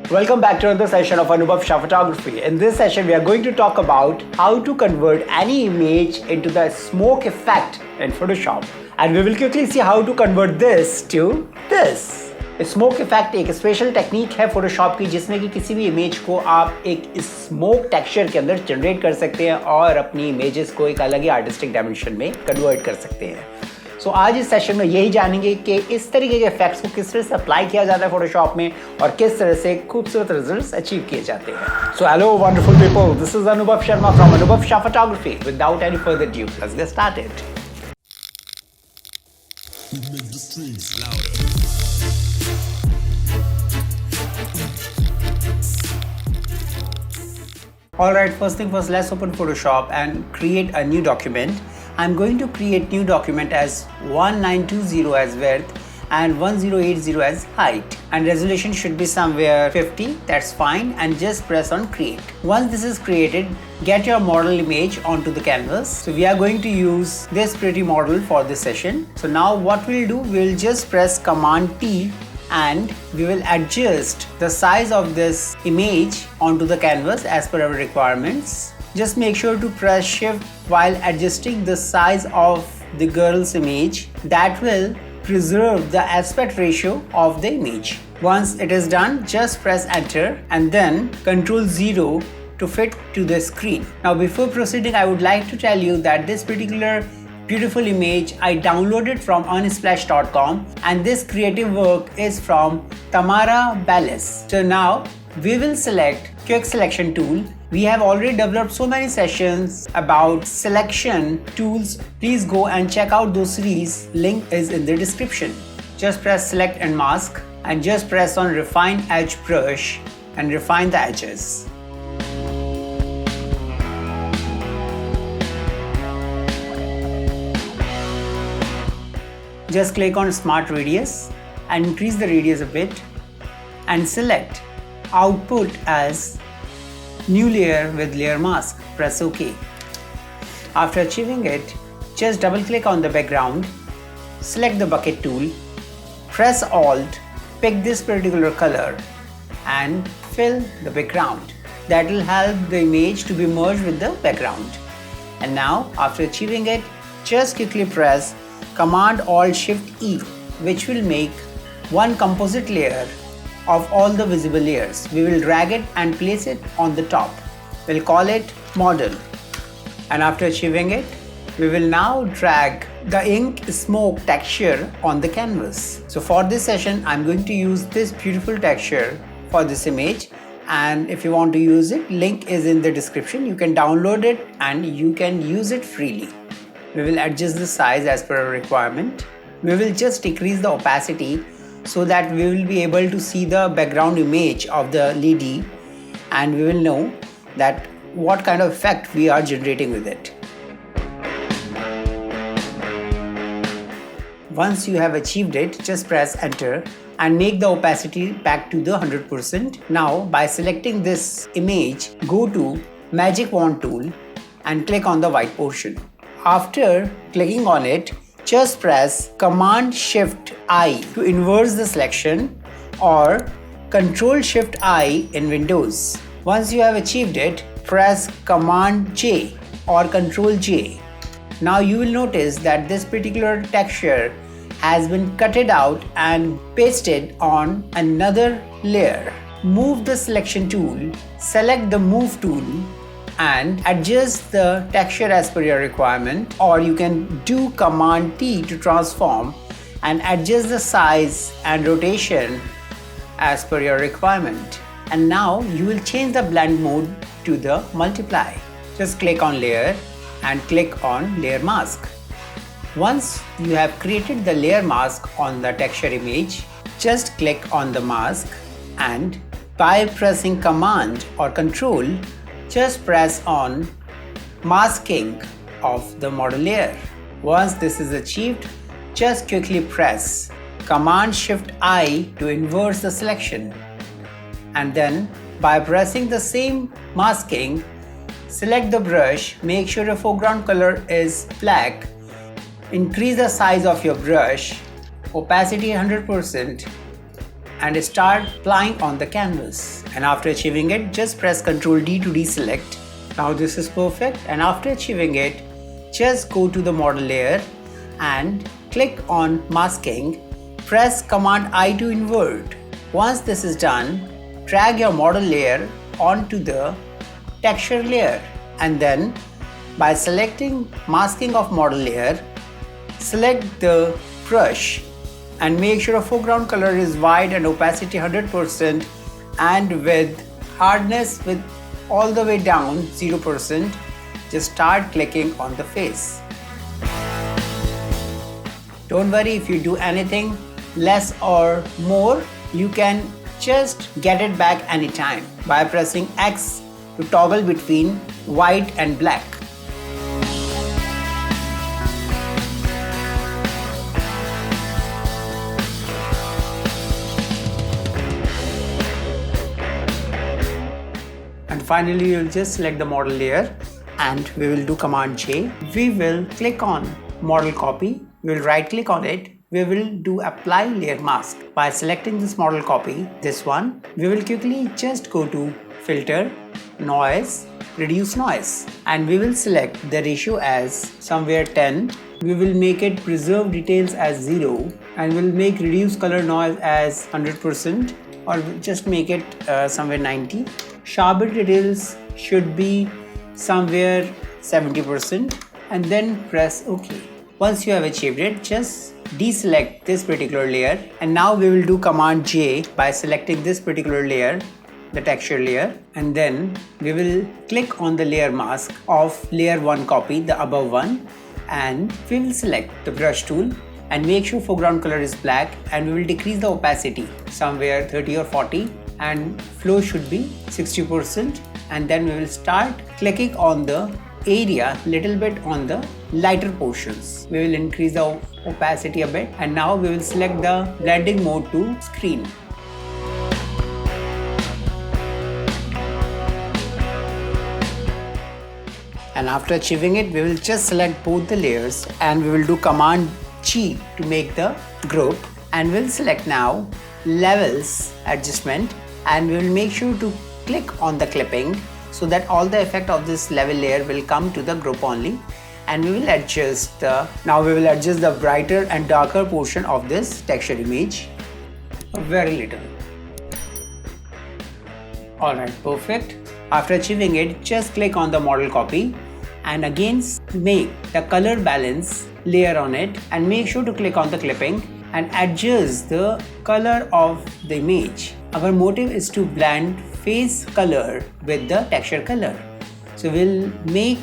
Welcome back to another session of Anubhavshaphotography. In this session, we are going to talk about how to convert any image into the smoke effect in Photoshop. And we will quickly see how to convert this to this. Smoke effect एक special technique है Photoshop की जिसमें कि किसी भी image को आप एक स्मोक टेक्सचर के अंदर जनरेट कर सकते हैं और अपनी इमेजेस को एक अलग ही आर्टिस्टिक डायमेंशन में कन्वर्ट कर सकते हैं। सो आज इस सेशन में यही जानेंगे कि इस तरीके के इफेक्ट्स को किस तरह से अप्लाई किया जाता है फोटोशॉप में और किस तरह से खूबसूरत रिजल्ट्स अचीव किए जाते हैं। So hello wonderful people, this is Anubhav Sharma from anubhavshaphotography. Without any further ado, let's get started. Make the strings louder. Alright, first thing first, let's open Photoshop and create a new document. I'm going to create new document as 1920 as width and 1080 as height, and resolution should be somewhere 50. That's fine, and just press on create. Once this is created, get your model image onto the canvas. So we are going to use this pretty model for this session. So now what we'll do, we'll just press Command T and we will adjust the size of this image onto the canvas as per our requirements. Just make sure to press shift while adjusting the size of the girl's image. That will preserve the aspect ratio of the image. Once it is done, just press enter and then Ctrl 0 to fit to the screen. Now before proceeding, I would like to tell you that this particular beautiful image I downloaded from unsplash.com, and this creative work is from Tamara Ballas. So now we will select quick selection tool. We have already developed so many sessions about selection tools. Please go and check out those series. Link is in the description. Just press select and mask and just press on refine edge brush and refine the edges. Just click on Smart Radius and increase the radius a bit and select Output as New Layer with Layer Mask. Press OK. After achieving it, just double click on the background, select the bucket tool, press Alt, pick this particular color and fill the background. That will help the image to be merged with the background. And now after achieving it, just quickly press Command Alt Shift E, which will make one composite layer of all the visible layers. We will drag it and place it on the top. We'll call it model. And after achieving it, we will now drag the ink smoke texture on the canvas. So for this session, I'm going to use this beautiful texture for this image. And if you want to use it, link is in the description. You can download it and you can use it freely. We will adjust the size as per our requirement. We will just decrease the opacity so that we will be able to see the background image of the lady, and we will know that what kind of effect we are generating with it. Once you have achieved it, just press enter and make the opacity back to the 100%. Now by selecting this image, go to Magic Wand tool and click on the white portion. After clicking on it, just press Command Shift I to inverse the selection or Control Shift I in Windows. Once you have achieved it, press Command J or Control J. Now you will notice that this particular texture has been cutted out and pasted on another layer. Move the selection tool, select the Move tool and adjust the texture as per your requirement, or you can do Command T to transform and adjust the size and rotation as per your requirement. And now you will change the blend mode to the multiply. Just click on layer and click on layer mask. Once you have created the layer mask on the texture image, just click on the mask and by pressing Command or Control, just press on masking of the model layer. Once this is achieved, just quickly press Command Shift I to inverse the selection. And then by pressing the same masking, select the brush, make sure the foreground color is black, increase the size of your brush, opacity 100%, and start applying on the canvas. And after achieving it, just press Ctrl D to deselect. Now this is perfect, and after achieving it, just go to the model layer and click on masking. Press Command I to invert. Once this is done, drag your model layer onto the texture layer, and then by selecting masking of model layer, select the brush and make sure a foreground color is white and opacity 100% and with hardness with all the way down 0%. Just start clicking on the face. Don't worry if you do anything less or more, you can just get it back anytime by pressing X to toggle between white and black. And finally, we will just select the model layer and we will do Command J. We will click on model copy. We will right click on it. We will do apply layer mask. By selecting this model copy, this one, we will quickly just go to filter, noise, reduce noise, and we will select the ratio as somewhere 10. We will make it preserve details as 0 and we'll make reduce color noise as 100% or just make it somewhere 90. Sharpen details should be somewhere 70% and then press OK. Once you have achieved it, just deselect this particular layer, and now we will do Command J by selecting this particular layer, the texture layer, and then we will click on the layer mask of layer 1 copy, the above one, and we will select the brush tool and make sure foreground color is black, and we will decrease the opacity somewhere 30 or 40 and flow should be 60%, and then we will start clicking on the area little bit on the lighter portions. We will increase the opacity a bit, and now we will select the blending mode to screen. And after achieving it, we will just select both the layers and we will do Command G to make the group, and we'll select now levels adjustment, and we will make sure to click on the clipping so that all the effect of this level layer will come to the group only, and we will adjust the brighter and darker portion of this texture image very little. Alright, perfect. After achieving it, just click on the model copy and again make the color balance layer on it, and make sure to click on the clipping and adjust the color of the image. Our motive is to blend face color with the texture color. So we'll make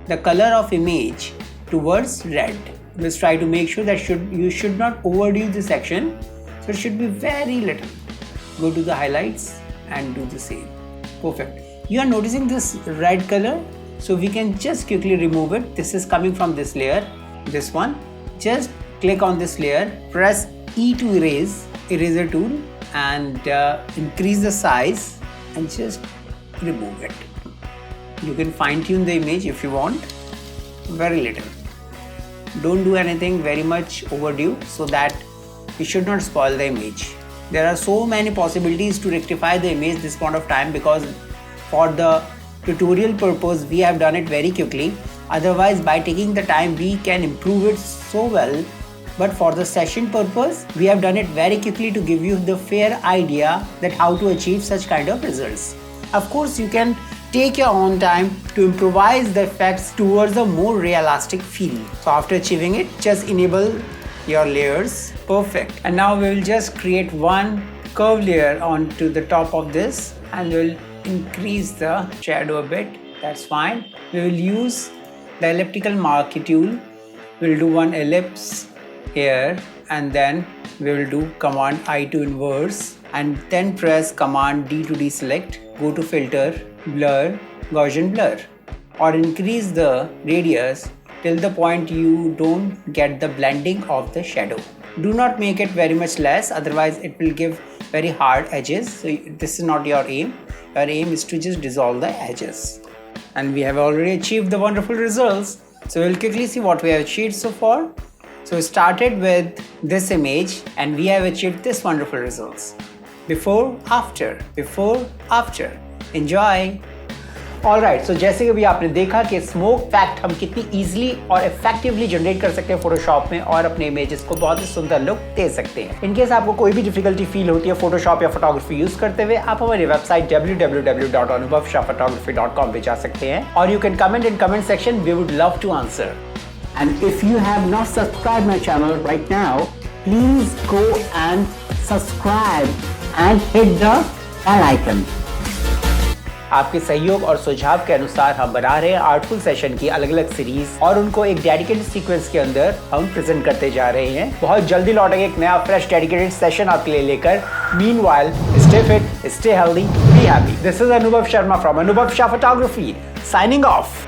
the color of image towards red. Let's try to make sure that you should not overdo the section. So it should be very little. Go to the highlights and do the same. Perfect. You are noticing this red color, so we can just quickly remove it. This is coming from this layer, this one. Just click on this layer, press E to erase, eraser tool, and increase the size and just remove it. You can fine tune the image if you want, very little. Don't do anything very much overdue so that you should not spoil the image. There are so many possibilities to rectify the image this point of time, because for the tutorial purpose we have done it very quickly. Otherwise, by taking the time we can improve it so well, but for the session purpose we have done it very quickly to give you the fair idea that how to achieve such kind of results. Of course, you can take your own time to improvise the effects towards a more realistic feel. So after achieving it, just enable your layers. Perfect. And now we will just create one curve layer onto the top of this, and we'll increase the shadow a bit. That's fine. We will use the elliptical marquee tool. We'll do one ellipse here, and then we will do Command I to inverse, and then press Command D to deselect. Go to filter, blur, Gaussian blur, or increase the radius till the point you don't get the blending of the shadow. Do not make it very much less, otherwise it will give very hard edges. So this is not your aim. Your aim is to just dissolve the edges. And we have already achieved the wonderful results. So we'll quickly see what we have achieved so far. So we started with this image and we have achieved this wonderful results. before, after. Enjoy. Alright, so जैसे कि अभी आपने देखा कि smoke fact हम कितनी easily और effectively generate कर सकते हैं फोटोशॉप में और अपने इमेजेस को बहुत ही सुंदर लुक दे सकते हैं। इन केस आपको कोई भी डिफिकल्टी फील होती है फोटोशॉप या फोटोग्राफी यूज करते हुए, आप हमारी वेबसाइट www.anubhavshaphotography.com पे जा सकते हैं और you can comment in comment section, we would love to answer. And if you have not subscribed my channel right now, please go and subscribe and hit the bell icon. आपके सहयोग और सुझाव के अनुसार हम बना रहे हैं आर्टफुल सेशन की अलग अलग सीरीज और उनको एक डेडिकेटेड सीक्वेंस के अंदर हम प्रेजेंट करते जा रहे हैं। बहुत जल्दी लौटेंगे एक नया फ्रेश डेडिकेटेड सेशन आपके लिए लेकर। Meanwhile, stay fit, stay healthy, be happy. This is Anubhav Sharma from Anubhav Shah Photography signing off.